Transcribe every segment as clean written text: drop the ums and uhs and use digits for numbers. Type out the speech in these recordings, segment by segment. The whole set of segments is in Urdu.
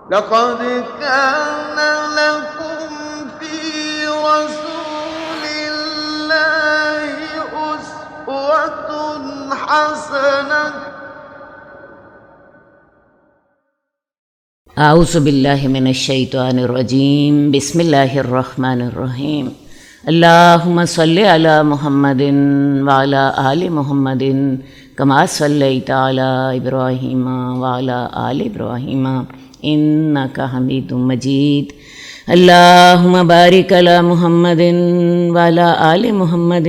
لقد كان لكم في رسول الله أسوة حسنة اعوذ باللہ من الشیطان الرجیم بسم اللہ الرحمن الرحیم اللہم صلی علی محمد وعلی آل محمد کما صلیت علی ابراہیم وعلی آل ابراہیم انک حمید مجید اللہم بارک علی محمد وعلی آل محمد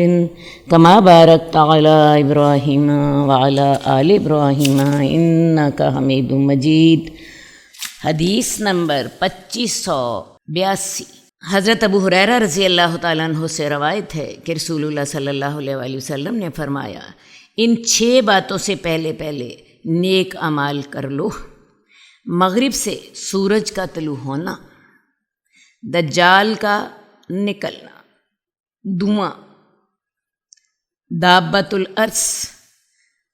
کما بارکت علی ابراہیم وعلی آل ابراہیم انک حمید مجید۔ حدیث نمبر 2582۔ حضرت ابو ہریرہ رضی اللہ تعالیٰ عنہ سے روایت ہے کہ رسول اللہ صلی اللہ علیہ وآلہ وسلم نے فرمایا، ان 6 باتوں سے پہلے نیک اعمال کر لو: مغرب سے سورج کا طلوع ہونا، دجال کا نکلنا، دعاں، دابۃ الارض،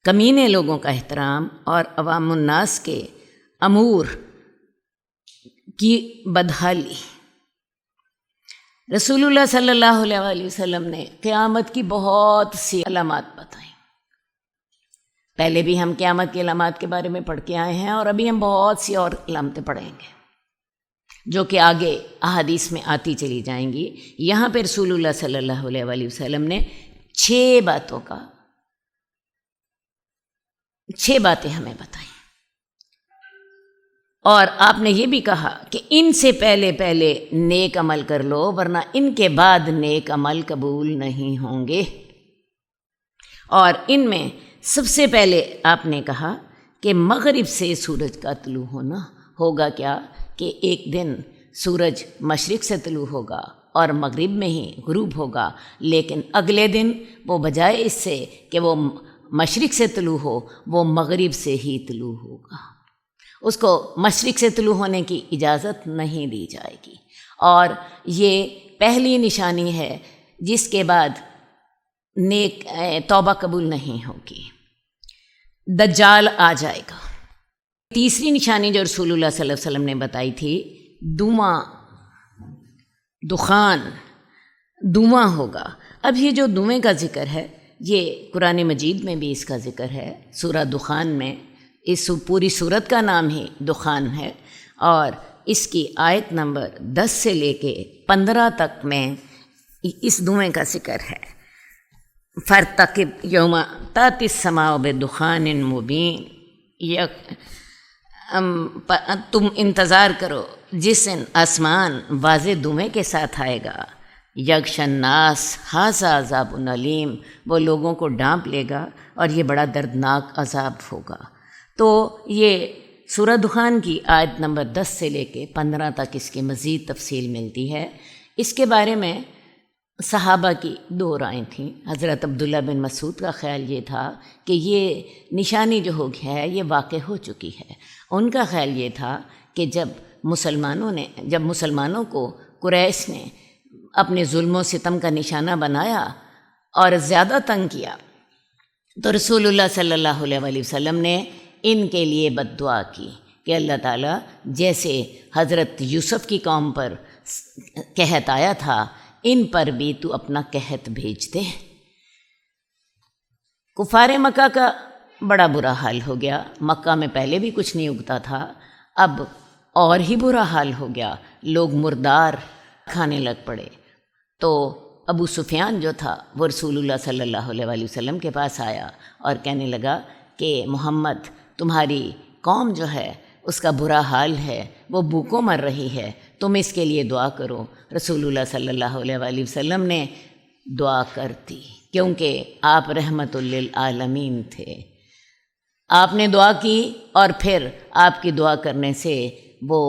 کمینے لوگوں کا احترام اور عوام الناس کے امور کی بدحالی۔ رسول اللہ صلی اللہ علیہ وآلہ وسلم نے قیامت کی بہت سی علامات بتائیں۔ پہلے بھی ہم قیامت کی علامات کے بارے میں پڑھ کے آئے ہیں، اور ابھی ہم بہت سی اور علامتیں پڑھیں گے جو کہ آگے احادیث میں آتی چلی جائیں گی۔ یہاں پہ رسول اللہ صلی اللہ علیہ وآلہ وسلم نے 6 باتیں ہمیں بتائیں، اور آپ نے یہ بھی کہا کہ ان سے پہلے نیک عمل کر لو، ورنہ ان کے بعد نیک عمل قبول نہیں ہوں گے۔ اور ان میں سب سے پہلے آپ نے کہا کہ مغرب سے سورج کا طلوع ہونا ہوگا۔ کیا کہ ایک دن سورج مشرق سے طلوع ہوگا اور مغرب میں ہی غروب ہوگا، لیکن اگلے دن وہ بجائے اس سے کہ وہ مشرق سے طلوع ہو، وہ مغرب سے ہی طلوع ہوگا۔ اس کو مشرق سے طلوع ہونے کی اجازت نہیں دی جائے گی، اور یہ پہلی نشانی ہے جس کے بعد نیک توبہ قبول نہیں ہوگی۔ دجال آ جائے گا۔ تیسری نشانی جو رسول اللہ صلی اللہ علیہ وسلم نے بتائی تھی، دھواں ہوگا۔ اب یہ جو دھوئیں کا ذکر ہے، یہ قرآن مجید میں بھی اس کا ذکر ہے۔ سورہ دخان میں، اس پوری صورت کا نام ہی دخان ہے، اور اس کی آیت نمبر 10 سے لے کے 15 تک میں اس دھوئیں کا ذکر ہے۔ فَارْتَقِبْ یوم تَأْتِی السَّمَاءُ بِدُخَانٍ مُبِینٍ، تم انتظار کرو جس دن آسمان واضح دھوئیں کے ساتھ آئے گا۔ یغشی الناس ھذا عذاب علیم، وہ لوگوں کو ڈانپ لے گا اور یہ بڑا دردناک عذاب ہوگا۔ تو یہ سورہ دخان کی آیت نمبر 10 سے لے کے 15 تک اس کی مزید تفصیل ملتی ہے۔ اس کے بارے میں صحابہ کی 2 رائیں تھیں۔ حضرت عبداللہ بن مسعود کا خیال یہ تھا کہ یہ نشانی جو ہو گیا ہے یہ واقع ہو چکی ہے۔ ان کا خیال یہ تھا کہ جب مسلمانوں کو قریش نے اپنے ظلم و ستم کا نشانہ بنایا اور زیادہ تنگ کیا، تو رسول اللہ صلی اللہ علیہ وآلہ وسلم نے ان کے لیے بد دعا کی کہ اللہ تعالیٰ جیسے حضرت یوسف کی قوم پر قحط آیا تھا، ان پر بھی تو اپنا قحط بھیج دے۔ کفار مکہ کا بڑا برا حال ہو گیا۔ مکہ میں پہلے بھی کچھ نہیں اگتا تھا، اب اور ہی برا حال ہو گیا، لوگ مردار کھانے لگ پڑے۔ تو ابو سفیان جو تھا وہ رسول اللہ صلی اللہ علیہ وآلہ وسلم کے پاس آیا اور کہنے لگا کہ محمد، تمہاری قوم جو ہے اس کا برا حال ہے، وہ بھوکوں مر رہی ہے، تم اس کے لیے دعا کرو۔ رسول اللہ صلی اللہ علیہ وآلہ وسلم نے دعا کر دی، کیونکہ آپ رحمت للعالمین تھے۔ آپ نے دعا کی، اور پھر آپ کی دعا کرنے سے وہ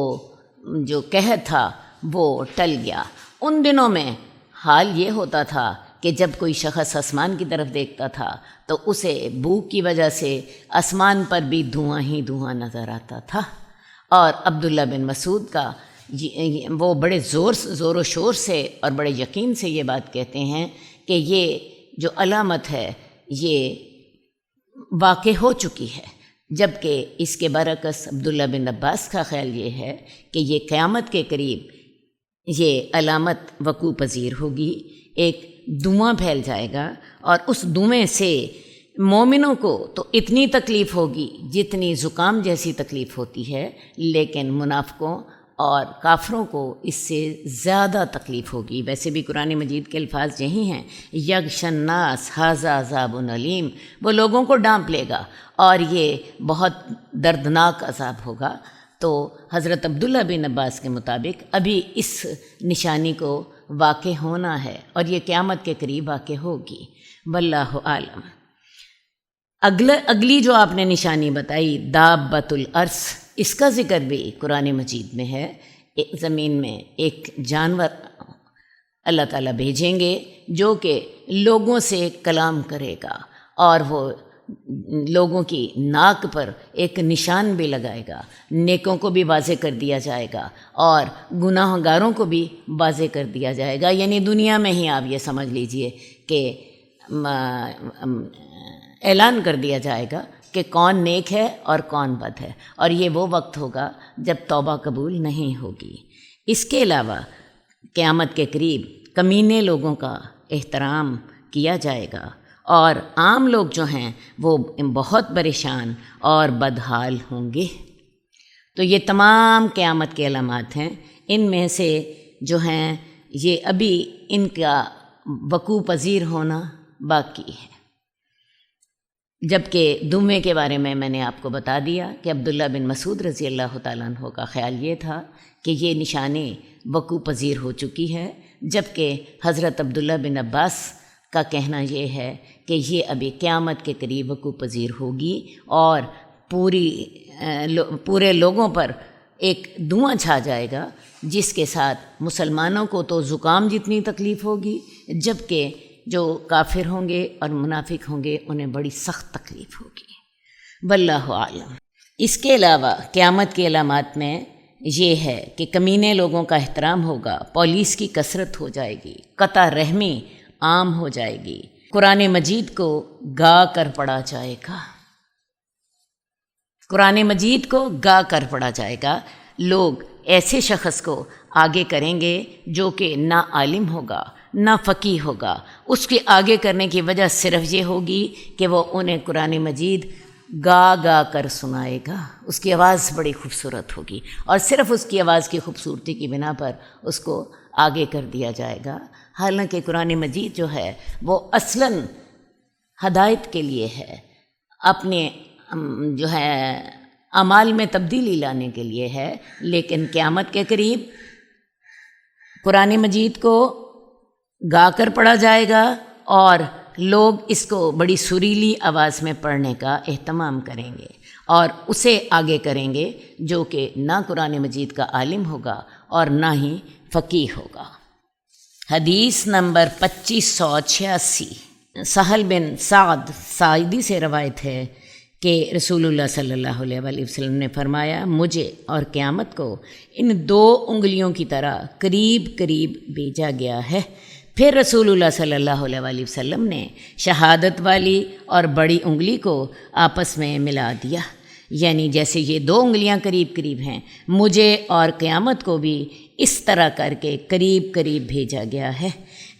جو قحط تھا وہ ٹل گیا۔ ان دنوں میں حال یہ ہوتا تھا کہ جب کوئی شخص آسمان کی طرف دیکھتا تھا تو اسے بھوک کی وجہ سے آسمان پر بھی دھواں ہی دھواں نظر آتا تھا۔ اور عبداللہ بن مسعود کا وہ بڑے زور و شور سے اور بڑے یقین سے یہ بات کہتے ہیں کہ یہ جو علامت ہے یہ واقع ہو چکی ہے۔ جبکہ اس کے برعکس عبداللہ بن عباس کا خیال یہ ہے کہ یہ قیامت کے قریب یہ علامت وقوع پذیر ہوگی، ایک دھواں پھیل جائے گا، اور اس دھوئیں سے مومنوں کو تو اتنی تکلیف ہوگی جتنی زکام جیسی تکلیف ہوتی ہے، لیکن منافقوں اور کافروں کو اس سے زیادہ تکلیف ہوگی۔ ویسے بھی قرآن مجید کے الفاظ یہی ہیں، یغش الناس ھذا عذاب علیم، وہ لوگوں کو ڈانپ لے گا اور یہ بہت دردناک عذاب ہوگا۔ تو حضرت عبداللہ بن عباس کے مطابق ابھی اس نشانی کو واقع ہونا ہے اور یہ قیامت کے قریب واقع ہوگی، واللہ عالم۔ اگلی جو آپ نے نشانی بتائی دابۃ الارض، اس کا ذکر بھی قرآن مجید میں ہے۔ زمین میں ایک جانور اللہ تعالیٰ بھیجیں گے جو کہ لوگوں سے کلام کرے گا، اور وہ لوگوں کی ناک پر ایک نشان بھی لگائے گا، نیکوں کو بھی واضح کر دیا جائے گا اور گناہ گاروں کو بھی واضح کر دیا جائے گا۔ یعنی دنیا میں ہی آپ یہ سمجھ لیجئے کہ اعلان کر دیا جائے گا کہ کون نیک ہے اور کون بد ہے، اور یہ وہ وقت ہوگا جب توبہ قبول نہیں ہوگی۔ اس کے علاوہ قیامت کے قریب کمینے لوگوں کا احترام کیا جائے گا، اور عام لوگ جو ہیں وہ بہت پریشان اور بدحال ہوں گے۔ تو یہ تمام قیامت کے علامات ہیں، ان میں سے جو ہیں یہ ابھی ان کا وقوع پذیر ہونا باقی ہے۔ جبکہ دھوئیں کے بارے میں نے آپ کو بتا دیا کہ عبداللہ بن مسعود رضی اللہ تعالیٰ عنہ کا خیال یہ تھا کہ یہ نشانی وقوع پذیر ہو چکی ہے، جبکہ حضرت عبداللہ بن عباس کا کہنا یہ ہے کہ یہ ابھی قیامت کے قریب وقوع پذیر ہوگی، اور پورے لوگوں پر ایک دھواں چھا جائے گا جس کے ساتھ مسلمانوں کو تو زکام جتنی تکلیف ہوگی، جبکہ جو کافر ہوں گے اور منافق ہوں گے انہیں بڑی سخت تکلیف ہوگی، واللہ عالم۔ اس کے علاوہ قیامت کی علامات میں یہ ہے کہ کمینے لوگوں کا احترام ہوگا، پولیس کی کثرت ہو جائے گی، قطع رحمی عام ہو جائے گی، قرآن مجید کو گا کر پڑھا جائے گا، قرآن مجید کو گا کر پڑھا جائے گا۔ لوگ ایسے شخص کو آگے کریں گے جو کہ نہ عالم ہوگا نہ فقیہ ہوگا، اس کے آگے کرنے کی وجہ صرف یہ ہوگی کہ وہ انہیں قرآن مجید گا گا کر سنائے گا، اس کی آواز بڑی خوبصورت ہوگی، اور صرف اس کی آواز کی خوبصورتی کی بنا پر اس کو آگے کر دیا جائے گا۔ حالانکہ قرآن مجید جو ہے وہ اصلاً ہدایت کے لیے ہے، اپنے جو ہے اعمال میں تبدیلی لانے کے لیے ہے، لیکن قیامت کے قریب قرآن مجید کو گا کر پڑھا جائے گا، اور لوگ اس کو بڑی سریلی آواز میں پڑھنے کا اہتمام کریں گے، اور اسے آگے کریں گے جو کہ نہ قرآن مجید کا عالم ہوگا اور نہ ہی فقیہ ہوگا۔ حدیث نمبر 2586 سہل بن سعد ساعدی سے روایت ہے کہ رسول اللہ صلی اللہ علیہ وآلہ وسلم نے فرمایا، مجھے اور قیامت کو ان 2 انگلیوں کی طرح قریب قریب بھیجا گیا ہے۔ پھر رسول اللہ صلی اللہ علیہ وآلہ وسلم نے شہادت والی اور بڑی انگلی کو آپس میں ملا دیا، یعنی جیسے یہ 2 انگلیاں قریب قریب ہیں، مجھے اور قیامت کو بھی اس طرح کر کے قریب قریب بھیجا گیا ہے۔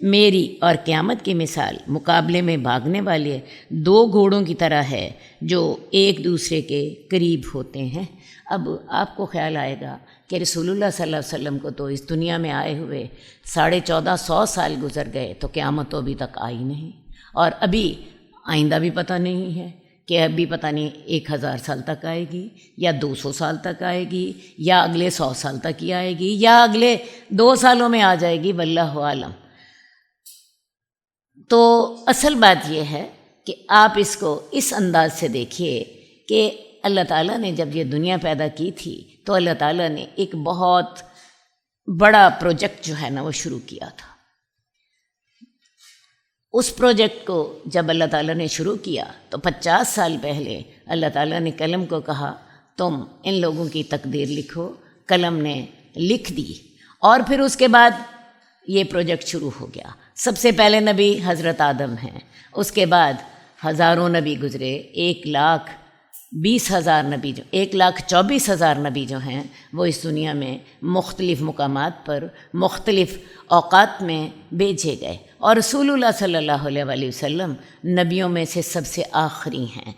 میری اور قیامت کی مثال مقابلے میں بھاگنے والے 2 گھوڑوں کی طرح ہے جو ایک دوسرے کے قریب ہوتے ہیں۔ اب آپ کو خیال آئے گا کہ رسول اللہ صلی اللہ علیہ وسلم کو تو اس دنیا میں آئے ہوئے 1450 سال گزر گئے، تو قیامت تو ابھی تک آئی نہیں، اور ابھی آئندہ بھی پتہ نہیں ہے کہ ابھی پتہ نہیں 1000 سال تک آئے گی یا 200 سال تک آئے گی یا اگلے 100 سال تک ہی آئے گی یا اگلے 2 سالوں میں آ جائے گی، واللہ عالم۔ تو اصل بات یہ ہے کہ آپ اس کو اس انداز سے دیکھیے کہ اللہ تعالیٰ نے جب یہ دنیا پیدا کی تھی تو اللہ تعالیٰ نے ایک بہت بڑا پروجیکٹ جو ہے نا وہ شروع کیا تھا۔ اس پروجیکٹ کو جب اللہ تعالیٰ نے شروع کیا تو 50 سال پہلے اللہ تعالیٰ نے قلم کو کہا تم ان لوگوں کی تقدیر لکھو، قلم نے لکھ دی، اور پھر اس کے بعد یہ پروجیکٹ شروع ہو گیا۔ سب سے پہلے نبی حضرت آدم ہیں، اس کے بعد ہزاروں نبی گزرے، 1 لاکھ 20,000 نبی جو 1,24,000 نبی جو ہیں وہ اس دنیا میں مختلف مقامات پر مختلف اوقات میں بھیجے گئے، اور رسول اللہ صلی اللہ علیہ وآلہ وسلم نبیوں میں سے سب سے آخری ہیں۔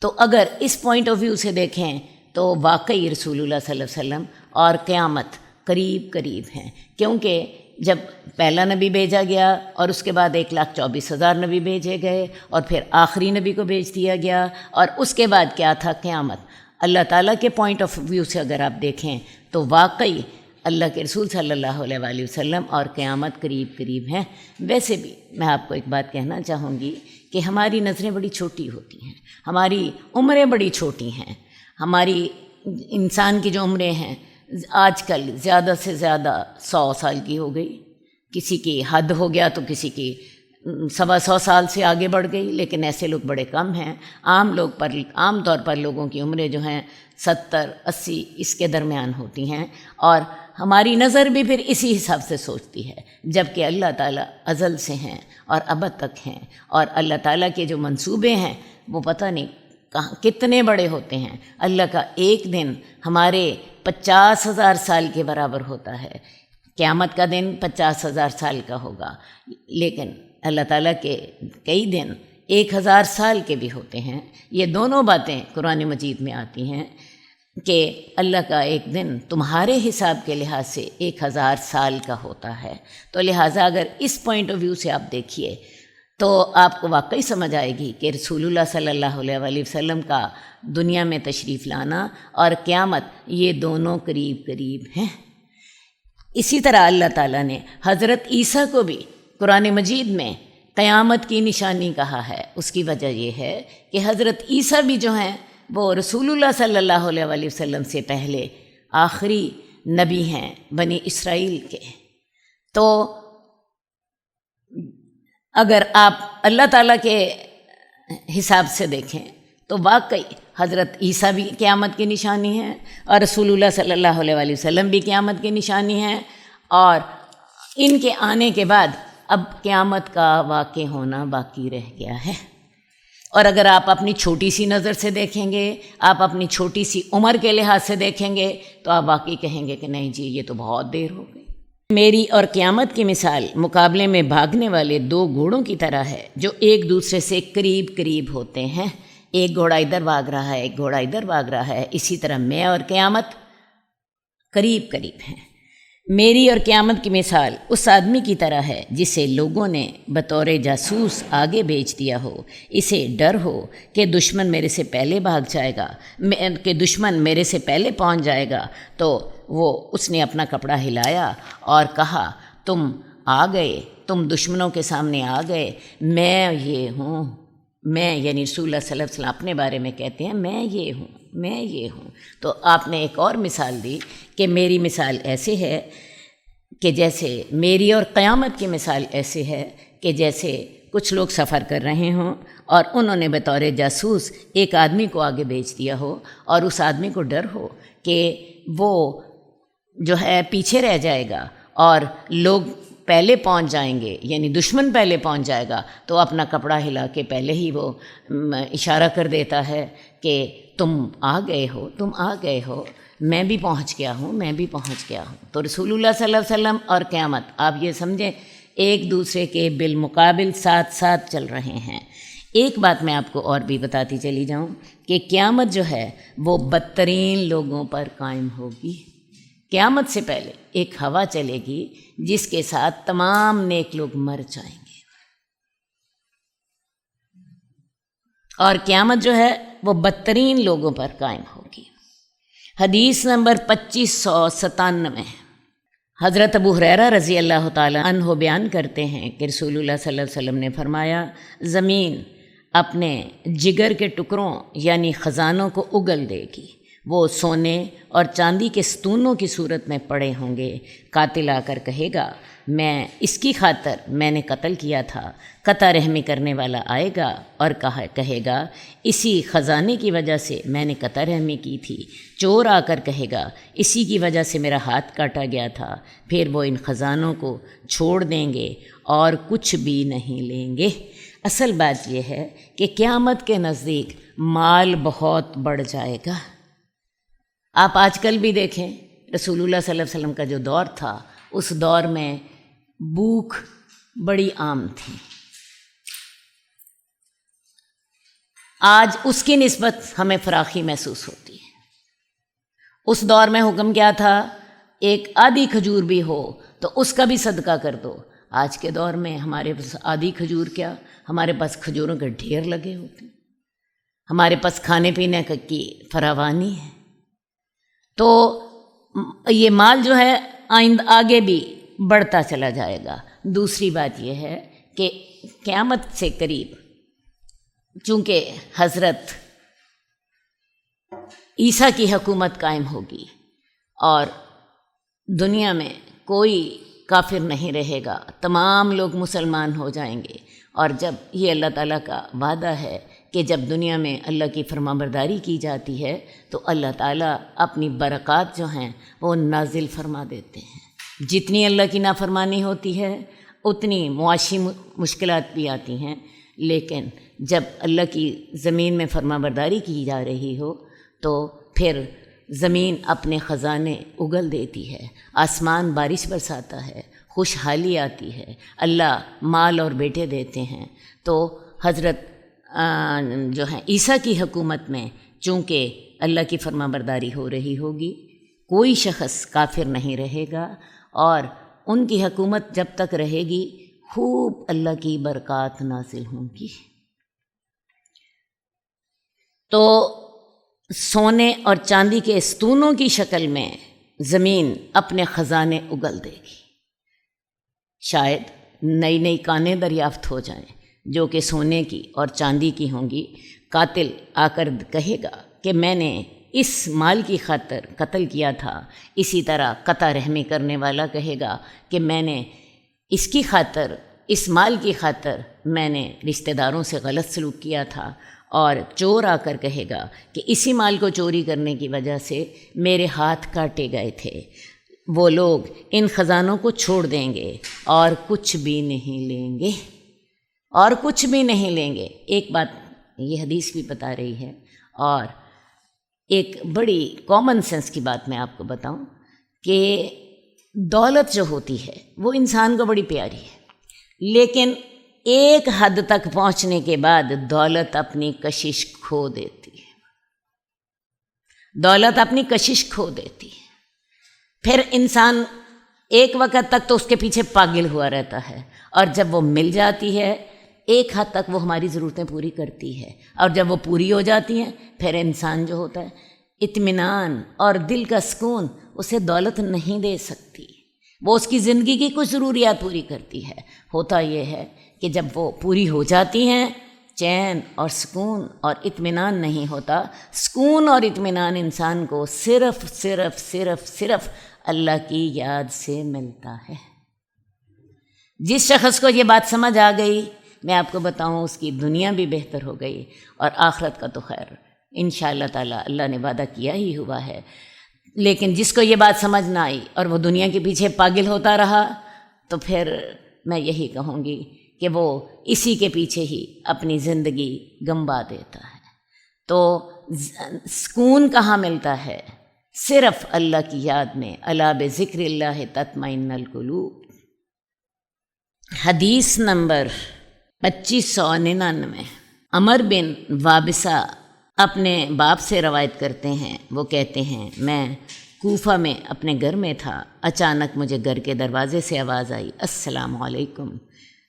تو اگر اس پوائنٹ آف ویو سے دیکھیں تو واقعی رسول اللہ صلی اللہ علیہ وسلم اور قیامت قریب قریب ہیں، کیونکہ جب پہلا نبی بھیجا گیا اور اس کے بعد 1,24,000 نبی بھیجے گئے اور پھر آخری نبی کو بھیج دیا گیا، اور اس کے بعد کیا تھا؟ قیامت۔ اللہ تعالیٰ کے پوائنٹ آف ویو سے اگر آپ دیکھیں تو واقعی اللہ کے رسول صلی اللہ علیہ وآلہ وسلم اور قیامت قریب قریب ہیں۔ ویسے بھی میں آپ کو ایک بات کہنا چاہوں گی کہ ہماری نظریں بڑی چھوٹی ہوتی ہیں، ہماری عمریں بڑی چھوٹی ہیں، ہماری انسان کی جو عمریں ہیں آج کل زیادہ سے زیادہ 100 سال کی ہو گئی، کسی کی حد ہو گیا تو کسی کی 125 سال سے آگے بڑھ گئی، لیکن ایسے لوگ بڑے کم ہیں۔ عام طور پر لوگوں کی عمریں جو ہیں 70 80 اس کے درمیان ہوتی ہیں، اور ہماری نظر بھی پھر اسی حساب سے سوچتی ہے، جبکہ اللہ تعالیٰ ازل سے ہیں اور ابد تک ہیں، اور اللہ تعالیٰ کے جو منصوبے ہیں وہ پتہ نہیں کتنے بڑے ہوتے ہیں۔ اللہ کا ایک دن ہمارے 50,000 سال کے برابر ہوتا ہے، قیامت کا دن 50,000 سال کا ہوگا، لیکن اللہ تعالیٰ کے کئی دن 1,000 سال کے بھی ہوتے ہیں۔ یہ دونوں باتیں قرآن مجید میں آتی ہیں کہ اللہ کا ایک دن تمہارے حساب کے لحاظ سے 1,000 سال کا ہوتا ہے۔ تو لہٰذا اگر اس پوائنٹ آف ویو سے آپ دیکھیے تو آپ کو واقعی سمجھ آئے گی کہ رسول اللہ صلی اللہ علیہ وآلہ وسلم کا دنیا میں تشریف لانا اور قیامت یہ دونوں قریب قریب ہیں۔ اسی طرح اللہ تعالیٰ نے حضرت عیسیٰ کو بھی قرآن مجید میں قیامت کی نشانی کہا ہے۔ اس کی وجہ یہ ہے کہ حضرت عیسیٰ بھی جو ہیں وہ رسول اللہ صلی اللہ علیہ وآلہ وسلم سے پہلے آخری نبی ہیں بنی اسرائیل کے۔ تو اگر آپ اللہ تعالیٰ کے حساب سے دیکھیں تو واقعی حضرت عیسیٰ بھی قیامت کی نشانی ہیں، اور رسول اللہ صلی اللہ علیہ وآلہ وسلم بھی قیامت کی نشانی ہیں، اور ان کے آنے کے بعد اب قیامت کا واقع ہونا باقی رہ گیا ہے۔ اور اگر آپ اپنی چھوٹی سی نظر سے دیکھیں گے، آپ اپنی چھوٹی سی عمر کے لحاظ سے دیکھیں گے تو آپ واقعی کہیں گے کہ نہیں جی یہ تو بہت دیر ہو گئی۔ میری اور قیامت کی مثال مقابلے میں بھاگنے والے 2 گھوڑوں کی طرح ہے جو ایک دوسرے سے قریب قریب ہوتے ہیں۔ ایک گھوڑا ادھر بھاگ رہا ہے، ایک گھوڑا ادھر بھاگ رہا ہے، اسی طرح میں اور قیامت قریب قریب ہیں۔ میری اور قیامت کی مثال اس آدمی کی طرح ہے جسے لوگوں نے بطور جاسوس آگے بھیج دیا ہو۔ اسے ڈر ہو کہ دشمن میرے سے پہلے بھاگ جائے گا، کہ دشمن میرے سے پہلے پہنچ جائے گا۔ تو اس نے اپنا کپڑا ہلایا اور کہا تم آ گئے، تم دشمنوں کے سامنے آ گئے، میں یہ ہوں، میں یعنی رسول اللہ صلی اللہ علیہ وسلم اپنے بارے میں کہتے ہیں میں یہ ہوں، میں یہ ہوں۔ تو آپ نے ایک اور مثال دی کہ میری مثال ایسے ہے کہ جیسے میری اور قیامت کی مثال ایسے ہے کہ جیسے کچھ لوگ سفر کر رہے ہوں اور انہوں نے بطور جاسوس ایک آدمی کو آگے بھیج دیا ہو، اور اس آدمی کو ڈر ہو کہ وہ جو ہے پیچھے رہ جائے گا اور لوگ پہلے پہنچ جائیں گے، یعنی دشمن پہلے پہنچ جائے گا، تو اپنا کپڑا ہلا کے پہلے ہی وہ اشارہ کر دیتا ہے کہ تم آ گئے ہو، تم آ گئے ہو، میں بھی پہنچ گیا ہوں، میں بھی پہنچ گیا ہوں۔ تو رسول اللہ صلی اللہ علیہ وسلم اور قیامت آپ یہ سمجھیں ایک دوسرے کے بالمقابل ساتھ ساتھ چل رہے ہیں۔ ایک بات میں آپ کو اور بھی بتاتی چلی جاؤں کہ قیامت جو ہے وہ بدترین لوگوں پر قائم ہوگی۔ قیامت سے پہلے ایک ہوا چلے گی جس کے ساتھ تمام نیک لوگ مر جائیں گے، اور قیامت جو ہے وہ بدترین لوگوں پر قائم ہوگی۔ حدیث نمبر 2597، حضرت ابو ہریرہ رضی اللہ تعالی عنہ بیان کرتے ہیں کہ رسول اللہ صلی اللہ علیہ وسلم نے فرمایا زمین اپنے جگر کے ٹکڑوں یعنی خزانوں کو اگل دے گی، وہ سونے اور چاندی کے ستونوں کی صورت میں پڑے ہوں گے۔ قاتل آ کر کہے گا میں اس کی خاطر میں نے قتل کیا تھا، قطع رحمی کرنے والا آئے گا اور کہے گا اسی خزانے کی وجہ سے میں نے قطع رحمی کی تھی۔ چور آ کر کہے گا اسی کی وجہ سے میرا ہاتھ کاٹا گیا تھا۔ پھر وہ ان خزانوں کو چھوڑ دیں گے اور کچھ بھی نہیں لیں گے۔ اصل بات یہ ہے کہ قیامت کے نزدیک مال بہت بڑھ جائے گا۔ آپ آج کل بھی دیکھیں، رسول اللہ صلی اللہ علیہ وسلم کا جو دور تھا اس دور میں بھوک بڑی عام تھی، آج اس کی نسبت ہمیں فراخی محسوس ہوتی ہے۔ اس دور میں حکم کیا تھا، ایک آدھی کھجور بھی ہو تو اس کا بھی صدقہ کر دو۔ آج کے دور میں ہمارے پاس آدھی کھجور کیا، ہمارے پاس کھجوروں کے ڈھیر لگے ہوتے ہیں، ہمارے پاس کھانے پینے کی فراوانی ہے۔ تو یہ مال جو ہے آگے بھی بڑھتا چلا جائے گا۔ دوسری بات یہ ہے کہ قیامت سے قریب چونکہ حضرت عیسیٰ کی حکومت قائم ہوگی اور دنیا میں کوئی کافر نہیں رہے گا، تمام لوگ مسلمان ہو جائیں گے، اور جب یہ اللہ تعالیٰ کا وعدہ ہے کہ جب دنیا میں اللہ کی فرمانبرداری کی جاتی ہے تو اللہ تعالیٰ اپنی برکات جو ہیں وہ نازل فرما دیتے ہیں۔ جتنی اللہ کی نافرمانی ہوتی ہے اتنی معاشی مشکلات بھی آتی ہیں، لیکن جب اللہ کی زمین میں فرمانبرداری کی جا رہی ہو تو پھر زمین اپنے خزانے اگل دیتی ہے، آسمان بارش برساتا ہے، خوشحالی آتی ہے، اللہ مال اور بیٹے دیتے ہیں۔ تو حضرت جو ہیں عیسیٰ کی حکومت میں چونکہ اللہ کی فرمانبرداری ہو رہی ہوگی، کوئی شخص کافر نہیں رہے گا، اور ان کی حکومت جب تک رہے گی خوب اللہ کی برکات نازل ہوں گی۔ تو سونے اور چاندی کے ستونوں کی شکل میں زمین اپنے خزانے اگل دے گی، شاید نئی نئی کانیں دریافت ہو جائیں جو کہ سونے کی اور چاندی کی ہوں گی۔ قاتل آ کر کہے گا کہ میں نے اس مال کی خاطر قتل کیا تھا، اسی طرح قطع رحمی کرنے والا کہے گا کہ میں نے اس کی خاطر، اس مال کی خاطر میں نے رشتہ داروں سے غلط سلوک کیا تھا، اور چور آ کر کہے گا کہ اسی مال کو چوری کرنے کی وجہ سے میرے ہاتھ کاٹے گئے تھے۔ وہ لوگ ان خزانوں کو چھوڑ دیں گے اور کچھ بھی نہیں لیں گے، اور کچھ بھی نہیں لیں گے۔ ایک بات یہ حدیث بھی بتا رہی ہے، اور ایک بڑی کامن سینس کی بات میں آپ کو بتاؤں کہ دولت جو ہوتی ہے وہ انسان کو بڑی پیاری ہے، لیکن ایک حد تک پہنچنے کے بعد دولت اپنی کشش کھو دیتی ہے، دولت اپنی کشش کھو دیتی ہے۔ پھر انسان ایک وقت تک تو اس کے پیچھے پاگل ہوا رہتا ہے، اور جب وہ مل جاتی ہے ایک حد تک وہ ہماری ضرورتیں پوری کرتی ہے، اور جب وہ پوری ہو جاتی ہیں پھر انسان جو ہوتا ہے اطمینان اور دل کا سکون اسے دولت نہیں دے سکتی، وہ اس کی زندگی کی کچھ ضروریات پوری کرتی ہے۔ ہوتا یہ ہے کہ جب وہ پوری ہو جاتی ہیں چین اور سکون اور اطمینان نہیں ہوتا۔ سکون اور اطمینان انسان کو صرف صرف صرف صرف اللہ کی یاد سے ملتا ہے۔ جس شخص کو یہ بات سمجھ آ گئی، میں آپ کو بتاؤں اس کی دنیا بھی بہتر ہو گئی، اور آخرت کا تو خیر انشاءاللہ تعالیٰ اللہ نے وعدہ کیا ہی ہوا ہے۔ لیکن جس کو یہ بات سمجھ نہ آئی اور وہ دنیا کے پیچھے پاگل ہوتا رہا، تو پھر میں یہی کہوں گی کہ وہ اسی کے پیچھے ہی اپنی زندگی گنوا دیتا ہے۔ تو سکون کہاں ملتا ہے؟ صرف اللہ کی یاد میں۔ الا بذکر اللہ تطمئن القلوب۔ حدیث نمبر 2599۔ عمر بن وابصہ اپنے باپ سے روایت کرتے ہیں، وہ کہتے ہیں میں کوفہ میں اپنے گھر میں تھا، اچانک مجھے گھر کے دروازے سے آواز آئی، السلام علیکم،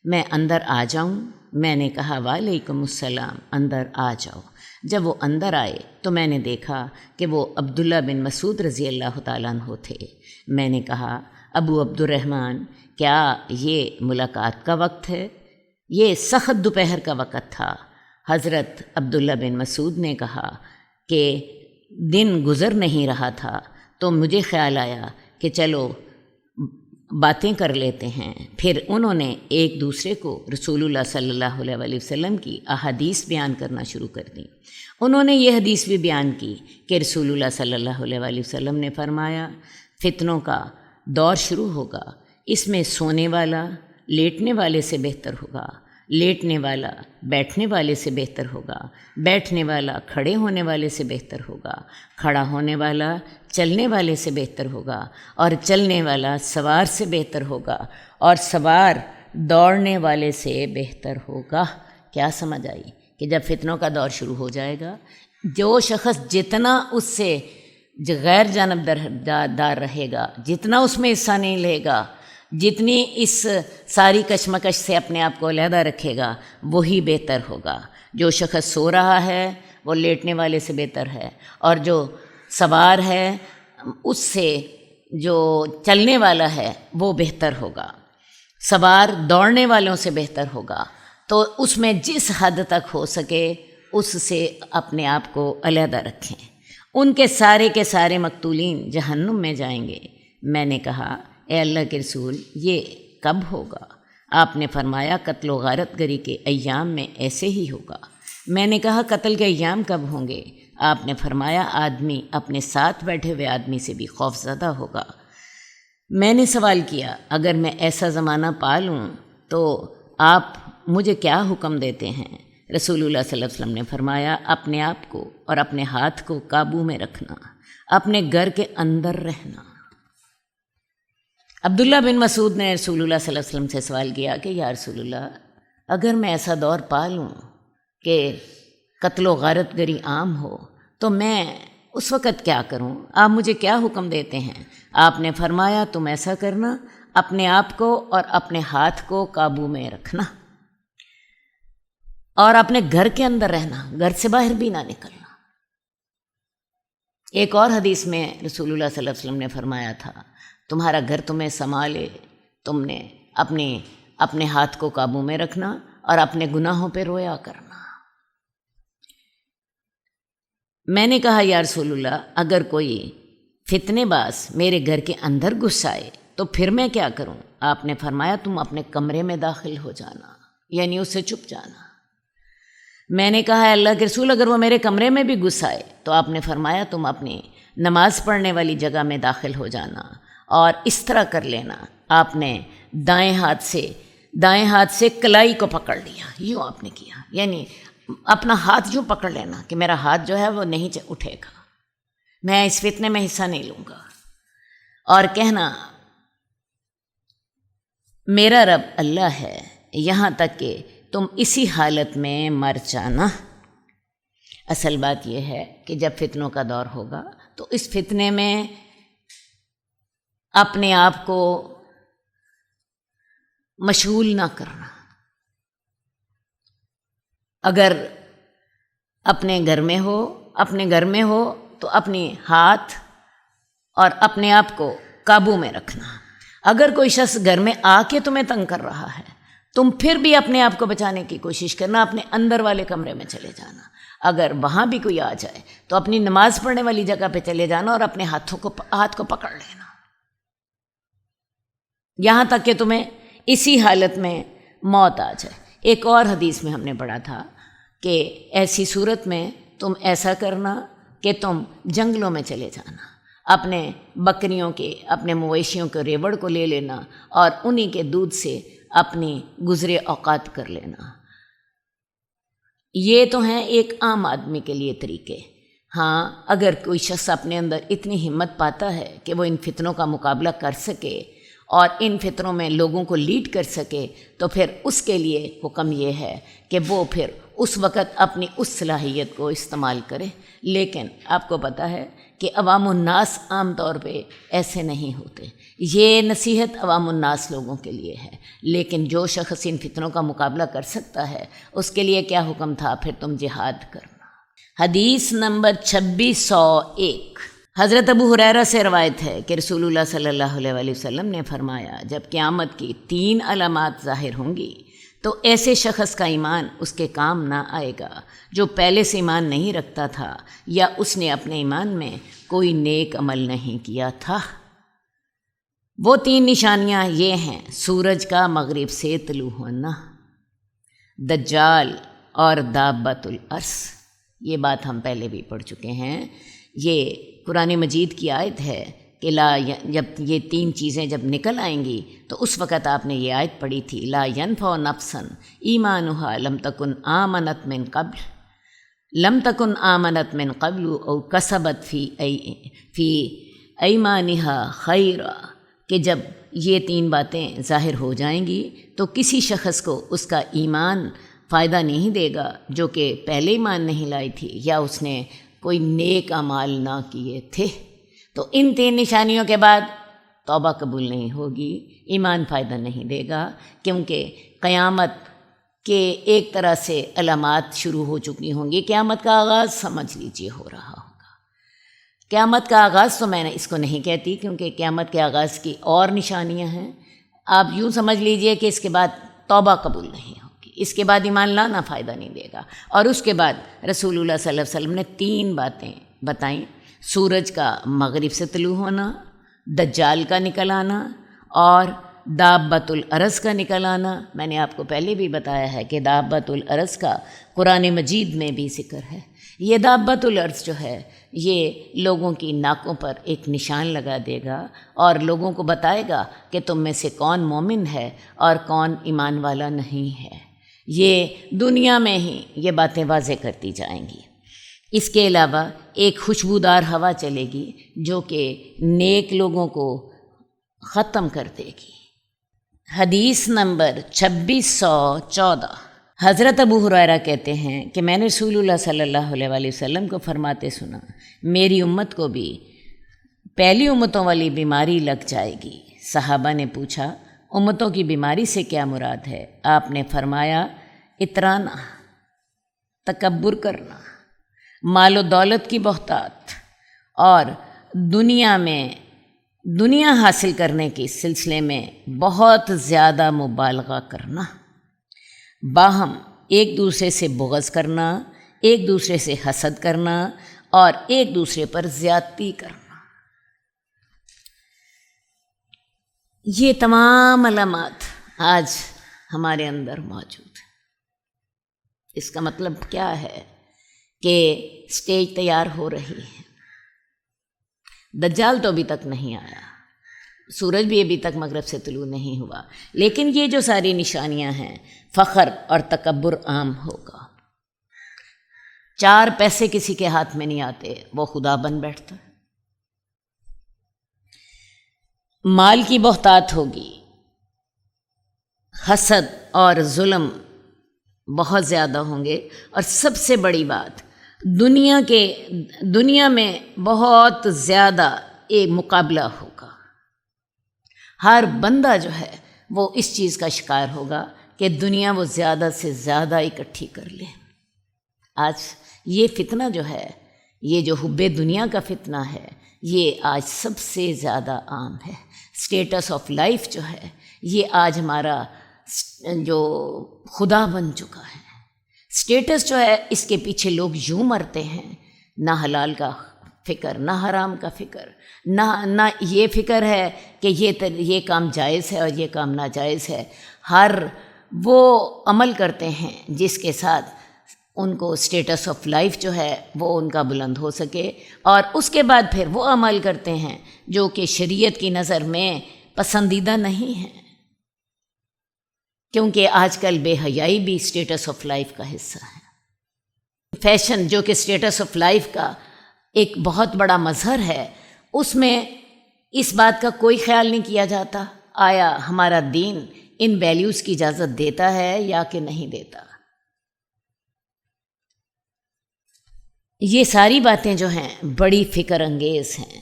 میں اندر آ جاؤں؟ میں نے کہا وعلیکم السلام، اندر آ جاؤ۔ جب وہ اندر آئے تو میں نے دیکھا کہ وہ عبداللہ بن مسعود رضی اللہ تعالیٰ عنہ تھے۔ میں نے کہا ابو عبد الرحمن، کیا یہ ملاقات کا وقت ہے؟ یہ سخت دوپہر کا وقت تھا۔ حضرت عبداللہ بن مسعود نے کہا کہ دن گزر نہیں رہا تھا تو مجھے خیال آیا کہ چلو باتیں کر لیتے ہیں۔ پھر انہوں نے ایک دوسرے کو رسول اللہ صلی اللہ علیہ وسلم کی احادیث بیان کرنا شروع کر دیں۔ انہوں نے یہ حدیث بھی بیان کی کہ رسول اللہ صلی اللہ علیہ وسلم نے فرمایا فتنوں کا دور شروع ہوگا، اس میں سونے والا لیٹنے والے سے بہتر ہوگا، لیٹنے والا بیٹھنے والے سے بہتر ہوگا، بیٹھنے والا کھڑے ہونے والے سے بہتر ہوگا، کھڑا ہونے والا چلنے والے سے بہتر ہوگا، اور چلنے والا سوار سے بہتر ہوگا، اور سوار دوڑنے والے سے بہتر ہوگا۔ کیا سمجھ آئی کہ جب فتنوں کا دور شروع ہو جائے گا، جو شخص جتنا اس سے غیر جانبدار رہے گا، جتنا اس میں حصہ نہیں لے گا، جتنی اس ساری کشمکش سے اپنے آپ کو علیحدہ رکھے گا، وہی بہتر ہوگا۔ جو شخص سو رہا ہے وہ لیٹنے والے سے بہتر ہے، اور جو سوار ہے اس سے جو چلنے والا ہے وہ بہتر ہوگا۔ سوار دوڑنے والوں سے بہتر ہوگا، تو اس میں جس حد تک ہو سکے اس سے اپنے آپ کو علیحدہ رکھیں۔ ان کے سارے مقتولین جہنم میں جائیں گے۔ میں نے کہا اے اللہ کے رسول، یہ کب ہوگا؟ آپ نے فرمایا قتل و غارت گری کے ایام میں ایسے ہی ہوگا۔ میں نے کہا قتل کے ایام کب ہوں گے؟ آپ نے فرمایا آدمی اپنے ساتھ بیٹھے ہوئے آدمی سے بھی خوف زدہ ہوگا۔ میں نے سوال کیا اگر میں ایسا زمانہ پا لوں تو آپ مجھے کیا حکم دیتے ہیں؟ رسول اللہ صلی اللہ علیہ وسلم نے فرمایا اپنے آپ کو اور اپنے ہاتھ کو قابو میں رکھنا، اپنے گھر کے اندر رہنا۔ عبداللہ بن مسعود نے رسول اللہ صلی اللہ علیہ وسلم سے سوال کیا کہ یا رسول اللہ، اگر میں ایسا دور پا لوں کہ قتل و غارت گری عام ہو تو میں اس وقت کیا کروں؟ آپ مجھے کیا حکم دیتے ہیں؟ آپ نے فرمایا تم ایسا کرنا، اپنے آپ کو اور اپنے ہاتھ کو قابو میں رکھنا، اور اپنے گھر کے اندر رہنا، گھر سے باہر بھی نہ نکلنا۔ ایک اور حدیث میں رسول اللہ صلی اللہ علیہ وسلم نے فرمایا تھا تمہارا گھر تمہیں سنبھالے، تم نے اپنے ہاتھ کو قابو میں رکھنا اور اپنے گناہوں پہ رویا کرنا۔ میں نے کہا یا رسول اللہ، اگر کوئی فتنے باز میرے گھر کے اندر گھس آئے تو پھر میں کیا کروں؟ آپ نے فرمایا تم اپنے کمرے میں داخل ہو جانا، یعنی اس سے چھپ جانا۔ میں نے کہا اللہ کے رسول، اگر وہ میرے کمرے میں بھی گھس آئے تو آپ نے فرمایا تم اپنی نماز پڑھنے والی جگہ میں داخل ہو جانا اور اس طرح کر لینا۔ آپ نے دائیں ہاتھ سے کلائی کو پکڑ لیا، یوں آپ نے کیا، یعنی اپنا ہاتھ یوں پکڑ لینا کہ میرا ہاتھ جو ہے وہ نہیں اٹھے گا، میں اس فتنے میں حصہ نہیں لوں گا، اور کہنا میرا رب اللہ ہے یہاں تک کہ تم اسی حالت میں مر جانا۔ اصل بات یہ ہے کہ جب فتنوں کا دور ہوگا تو اس فتنے میں اپنے آپ کو مشغول نہ کرنا۔ اگر اپنے گھر میں ہو تو اپنے ہاتھ اور اپنے آپ کو قابو میں رکھنا۔ اگر کوئی شخص گھر میں آ کے تمہیں تنگ کر رہا ہے، تم پھر بھی اپنے آپ کو بچانے کی کوشش کرنا، اپنے اندر والے کمرے میں چلے جانا۔ اگر وہاں بھی کوئی آ جائے تو اپنی نماز پڑھنے والی جگہ پہ چلے جانا اور اپنے ہاتھ کو پکڑ لینا، یہاں تک کہ تمہیں اسی حالت میں موت آ جائے۔ ایک اور حدیث میں ہم نے پڑھا تھا کہ ایسی صورت میں تم ایسا کرنا کہ تم جنگلوں میں چلے جانا، اپنے بکریوں کے، اپنے مویشیوں کے ریوڑ کو لے لینا اور انہی کے دودھ سے اپنی گزرے اوقات کر لینا۔ یہ تو ہیں ایک عام آدمی کے لیے طریقے۔ ہاں، اگر کوئی شخص اپنے اندر اتنی ہمت پاتا ہے کہ وہ ان فتنوں کا مقابلہ کر سکے اور ان فتنوں میں لوگوں کو لیڈ کر سکے، تو پھر اس کے لیے حکم یہ ہے کہ وہ پھر اس وقت اپنی اس صلاحیت کو استعمال کرے۔ لیکن آپ کو پتہ ہے کہ عوام الناس عام طور پہ ایسے نہیں ہوتے۔ یہ نصیحت عوام الناس لوگوں کے لیے ہے، لیکن جو شخص ان فتنوں کا مقابلہ کر سکتا ہے اس کے لیے کیا حکم تھا؟ پھر تم جہاد کرنا۔ حدیث نمبر 2601 حضرت ابو ہریرہ سے روایت ہے کہ رسول اللہ صلی اللہ علیہ وسلم نے فرمایا جب قیامت کی 3 علامات ظاہر ہوں گی تو ایسے شخص کا ایمان اس کے کام نہ آئے گا جو پہلے سے ایمان نہیں رکھتا تھا یا اس نے اپنے ایمان میں کوئی نیک عمل نہیں کیا تھا۔ وہ 3 نشانیاں یہ ہیں: سورج کا مغرب سے طلوع ہونا، دجال اور دابۃ الارض۔ یہ بات ہم پہلے بھی پڑھ چکے ہیں۔ یہ قرآن مجید کی آیت ہے کہ جب یہ 3 چیزیں جب نکل آئیں گی تو اس وقت آپ نے یہ آیت پڑھی تھی، لا ينفع نفسا ایمانها لم تکن آمنت من قبل او کسبت فی ایمانها خیرا، کہ جب یہ 3 باتیں ظاہر ہو جائیں گی تو کسی شخص کو اس کا ایمان فائدہ نہیں دے گا جو کہ پہلے ایمان نہیں لائی تھی یا اس نے کوئی نیک اعمال نہ کیے تھے۔ تو ان 3 نشانیوں کے بعد توبہ قبول نہیں ہوگی، ایمان فائدہ نہیں دے گا، کیونکہ قیامت کے ایک طرح سے علامات شروع ہو چکی ہوں گی۔ قیامت کا آغاز سمجھ لیجئے ہو رہا ہوگا۔ قیامت کا آغاز تو میں نے اس کو نہیں کہتی، کیونکہ قیامت کے آغاز کی اور نشانیاں ہیں۔ آپ یوں سمجھ لیجئے کہ اس کے بعد توبہ قبول نہیں ہوگی، اس کے بعد ایمان لانا فائدہ نہیں دے گا۔ اور اس کے بعد رسول اللہ صلی اللہ علیہ وسلم نے 3 باتیں بتائیں، سورج کا مغرب سے طلوع ہونا، دجال کا نکل آنا اور دابۃ الارض کا نکل آنا۔ میں نے آپ کو پہلے بھی بتایا ہے کہ دابۃ الارض کا قرآن مجید میں بھی ذکر ہے۔ یہ دابۃ الارض جو ہے یہ لوگوں کی ناکوں پر ایک نشان لگا دے گا اور لوگوں کو بتائے گا کہ تم میں سے کون مومن ہے اور کون ایمان والا نہیں ہے۔ یہ دنیا میں ہی یہ باتیں واضح کرتی جائیں گی۔ اس کے علاوہ ایک خوشبودار ہوا چلے گی جو کہ نیک لوگوں کو ختم کر دے گی۔ حدیث نمبر 2614، حضرت ابو ہریرہ کہتے ہیں کہ میں نے رسول اللہ صلی اللہ علیہ وآلہ وسلم کو فرماتے سنا، میری امت کو بھی پہلی امتوں والی بیماری لگ جائے گی۔ صحابہ نے پوچھا امتوں کی بیماری سے کیا مراد ہے؟ آپ نے فرمایا اترانا، تکبر کرنا، مال و دولت کی بہتات اور دنیا حاصل کرنے کے سلسلے میں بہت زیادہ مبالغہ کرنا، باہم ایک دوسرے سے بغض کرنا، ایک دوسرے سے حسد کرنا اور ایک دوسرے پر زیادتی کرنا۔ یہ تمام علامات آج ہمارے اندر موجود ہیں۔ اس کا مطلب کیا ہے کہ سٹیج تیار ہو رہی ہے۔ دجال تو ابھی تک نہیں آیا، سورج بھی ابھی تک مغرب سے طلوع نہیں ہوا، لیکن یہ جو ساری نشانیاں ہیں، فخر اور تکبر عام ہوگا۔ 4 پیسے کسی کے ہاتھ میں نہیں آتے، وہ خدا بن بیٹھتا ہے۔ مال کی بہتات ہوگی، حسد اور ظلم بہت زیادہ ہوں گے، اور سب سے بڑی بات دنیا میں بہت زیادہ ایک مقابلہ ہوگا۔ ہر بندہ جو ہے وہ اس چیز کا شکار ہوگا کہ دنیا وہ زیادہ سے زیادہ اکٹھی کر لے۔ آج یہ فتنہ جو ہے، یہ جو حب دنیا کا فتنہ ہے، یہ آج سب سے زیادہ عام ہے۔ سٹیٹس آف لائف جو ہے یہ آج ہمارا جو خدا بن چکا ہے۔ سٹیٹس جو ہے اس کے پیچھے لوگ یوں مرتے ہیں، نہ حلال کا فکر، نہ حرام کا فکر، نہ یہ فکر ہے کہ یہ کام جائز ہے اور یہ کام ناجائز ہے۔ ہر وہ عمل کرتے ہیں جس کے ساتھ ان کو سٹیٹس آف لائف جو ہے وہ ان کا بلند ہو سکے، اور اس کے بعد پھر وہ عمل کرتے ہیں جو کہ شریعت کی نظر میں پسندیدہ نہیں ہے، کیونکہ آج کل بے حیائی بھی سٹیٹس آف لائف کا حصہ ہے۔ فیشن جو کہ سٹیٹس آف لائف کا ایک بہت بڑا مظہر ہے، اس میں اس بات کا کوئی خیال نہیں کیا جاتا آیا ہمارا دین ان ویلیوز کی اجازت دیتا ہے یا کہ نہیں دیتا۔ یہ ساری باتیں جو ہیں بڑی فکر انگیز ہیں۔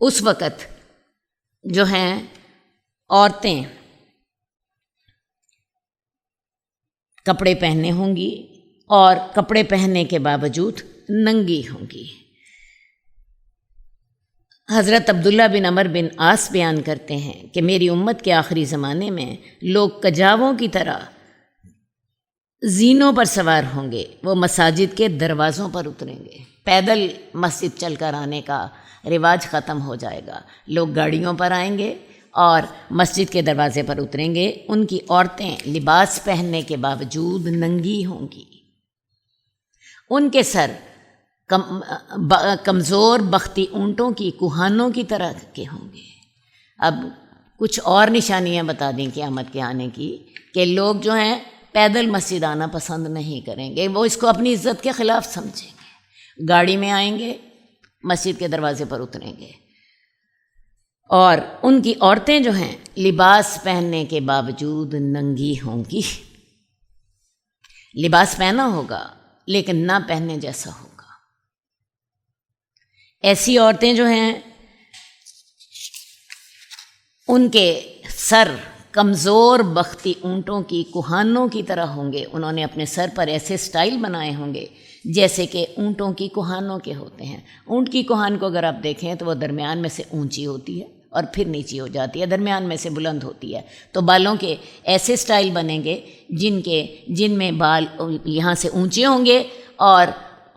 اس وقت جو ہیں عورتیں کپڑے پہننے ہوں گی اور کپڑے پہننے کے باوجود ننگی ہوں گی۔ حضرت عبداللہ بن عمر بن عاص بیان کرتے ہیں کہ میری امت کے آخری زمانے میں لوگ کجاووں کی طرح زینوں پر سوار ہوں گے، وہ مساجد کے دروازوں پر اتریں گے۔ پیدل مسجد چل کر آنے کا رواج ختم ہو جائے گا، لوگ گاڑیوں پر آئیں گے اور مسجد کے دروازے پر اتریں گے۔ ان کی عورتیں لباس پہننے کے باوجود ننگی ہوں گی، ان کے سر کمزور بختی اونٹوں کی کوہانوں کی طرح کے ہوں گے۔ اب کچھ اور نشانیاں بتا دیں قیامت کے آنے کی، کہ لوگ جو ہیں پیدل مسجد آنا پسند نہیں کریں گے، وہ اس کو اپنی عزت کے خلاف سمجھیں گے، گاڑی میں آئیں گے، مسجد کے دروازے پر اتریں گے۔ اور ان کی عورتیں جو ہیں لباس پہننے کے باوجود ننگی ہوں گی، لباس پہنا ہوگا لیکن نہ پہننے جیسا ہوگا۔ ایسی عورتیں جو ہیں ان کے سر کمزور بختی اونٹوں کی کوہانوں کی طرح ہوں گے، انہوں نے اپنے سر پر ایسے سٹائل بنائے ہوں گے جیسے کہ اونٹوں کی کوہانوں کے ہوتے ہیں۔ اونٹ کی کوہان کو اگر آپ دیکھیں تو وہ درمیان میں سے اونچی ہوتی ہے اور پھر نیچی ہو جاتی ہے، درمیان میں سے بلند ہوتی ہے، تو بالوں کے ایسے سٹائل بنیں گے جن میں بال یہاں سے اونچے ہوں گے اور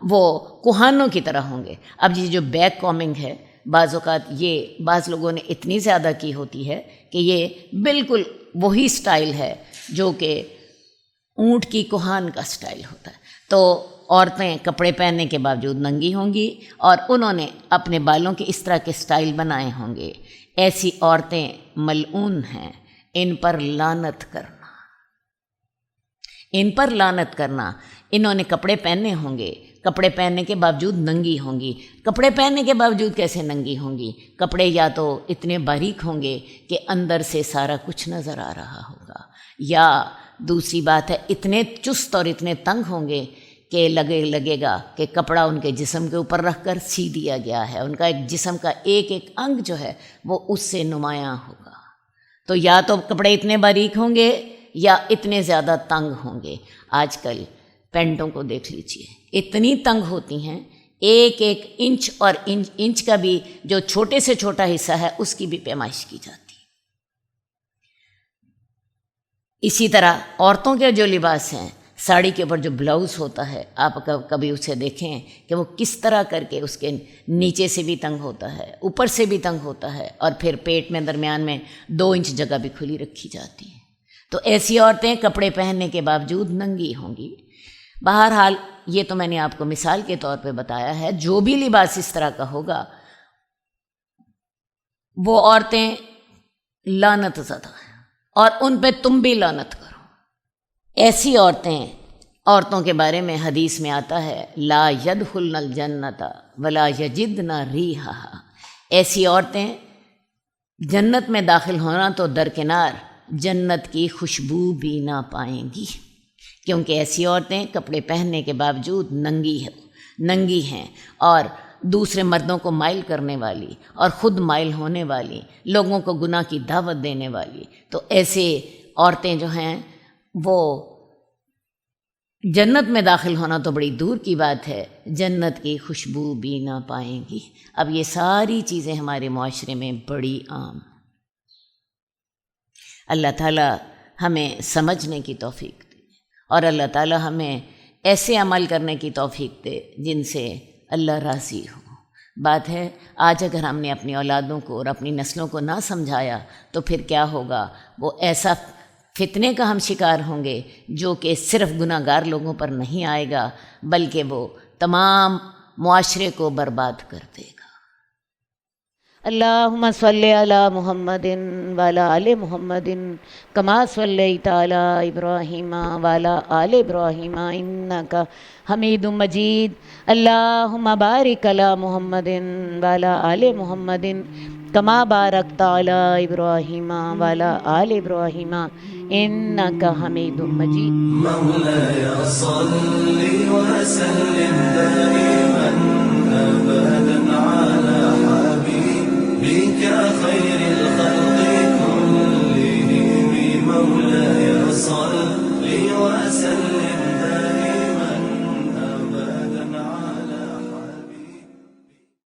وہ کوہانوں کی طرح ہوں گے۔ اب یہ جو بیک کامنگ ہے، بعض اوقات یہ بعض لوگوں نے اتنی زیادہ کی ہوتی ہے کہ یہ بالکل وہی سٹائل ہے جو کہ اونٹ کی کوہان کا سٹائل ہوتا ہے۔ تو عورتیں کپڑے پہننے کے باوجود ننگی ہوں گی اور انہوں نے اپنے بالوں کے اس طرح کے سٹائل بنائے ہوں گے۔ ایسی عورتیں ملعون ہیں، ان پر لعنت کرنا، ان پر لعنت کرنا۔ انہوں نے کپڑے پہنے ہوں گے، کپڑے پہننے کے باوجود ننگی ہوں گی۔ کپڑے پہننے کے باوجود کیسے ننگی ہوں گی؟ کپڑے یا تو اتنے باریک ہوں گے کہ اندر سے سارا کچھ نظر آ رہا ہوگا، یا دوسری بات ہے اتنے چست اور اتنے تنگ ہوں گے کہ لگے گا کہ کپڑا ان کے جسم کے اوپر رکھ کر سی دیا گیا ہے، ان کا ایک جسم کا ایک ایک انگ جو ہے وہ اس سے نمایاں ہوگا۔ تو یا تو کپڑے اتنے باریک ہوں گے یا اتنے زیادہ تنگ ہوں گے۔ آج کل پینٹوں کو دیکھ لیجئے، اتنی تنگ ہوتی ہیں، ایک ایک انچ اور انچ کا بھی جو چھوٹے سے چھوٹا حصہ ہے اس کی بھی پیمائش کی جاتی ہے۔ اسی طرح عورتوں کے جو لباس ہیں، ساڑی کے اوپر جو بلاؤز ہوتا ہے، آپ کبھی اسے دیکھیں کہ وہ کس طرح کر کے اس کے نیچے سے بھی تنگ ہوتا ہے، اوپر سے بھی تنگ ہوتا ہے، اور پھر پیٹ میں درمیان میں 2 انچ جگہ بھی کھلی رکھی جاتی ہے۔ تو ایسی عورتیں کپڑے پہننے کے باوجود ننگی ہوں گی۔ بہرحال یہ تو میں نے آپ کو مثال کے طور پہ بتایا ہے، جو بھی لباس اس طرح کا ہوگا وہ عورتیں لعنت زدہ ہیں، اور ان پہ تم بھی لعنت کرو۔ ایسی عورتوں کے بارے میں حدیث میں آتا ہے لا يدخلن الجنت ولا یجدن ریحھا، ایسی عورتیں جنت میں داخل ہونا تو درکنار، جنت کی خوشبو بھی نہ پائیں گی، کیونکہ ایسی عورتیں کپڑے پہننے کے باوجود ننگی ہیں اور دوسرے مردوں کو مائل کرنے والی اور خود مائل ہونے والی، لوگوں کو گناہ کی دعوت دینے والی۔ تو ایسے عورتیں جو ہیں وہ جنت میں داخل ہونا تو بڑی دور کی بات ہے، جنت کی خوشبو بھی نہ پائیں گی۔ اب یہ ساری چیزیں ہمارے معاشرے میں بڑی عام۔ اللہ تعالیٰ ہمیں سمجھنے کی توفیق دے، اور اللہ تعالیٰ ہمیں ایسے عمل کرنے کی توفیق دے جن سے اللہ راضی ہو۔ بات ہے آج اگر ہم نے اپنی اولادوں کو اور اپنی نسلوں کو نہ سمجھایا تو پھر کیا ہوگا؟ وہ ایسا فتنے کا ہم شکار ہوں گے جو کہ صرف گناہ گار لوگوں پر نہیں آئے گا، بلکہ وہ تمام معاشرے کو برباد کر دے گا۔ اللہم صلی علی محمد وعلی آل محمد کما صلیت علی ابراہیم وعلی آل ابراہیم انک حمید مجید۔ اللہم بارک علی محمد وعلی آل محمد کما بارکت علی ابراہیم وعلی آل ابراہیم انک حمید مجید۔ مولاي صل وسلم دائما ابدا على حبيبك خير الخلق كلهم، مولاي صل وسلم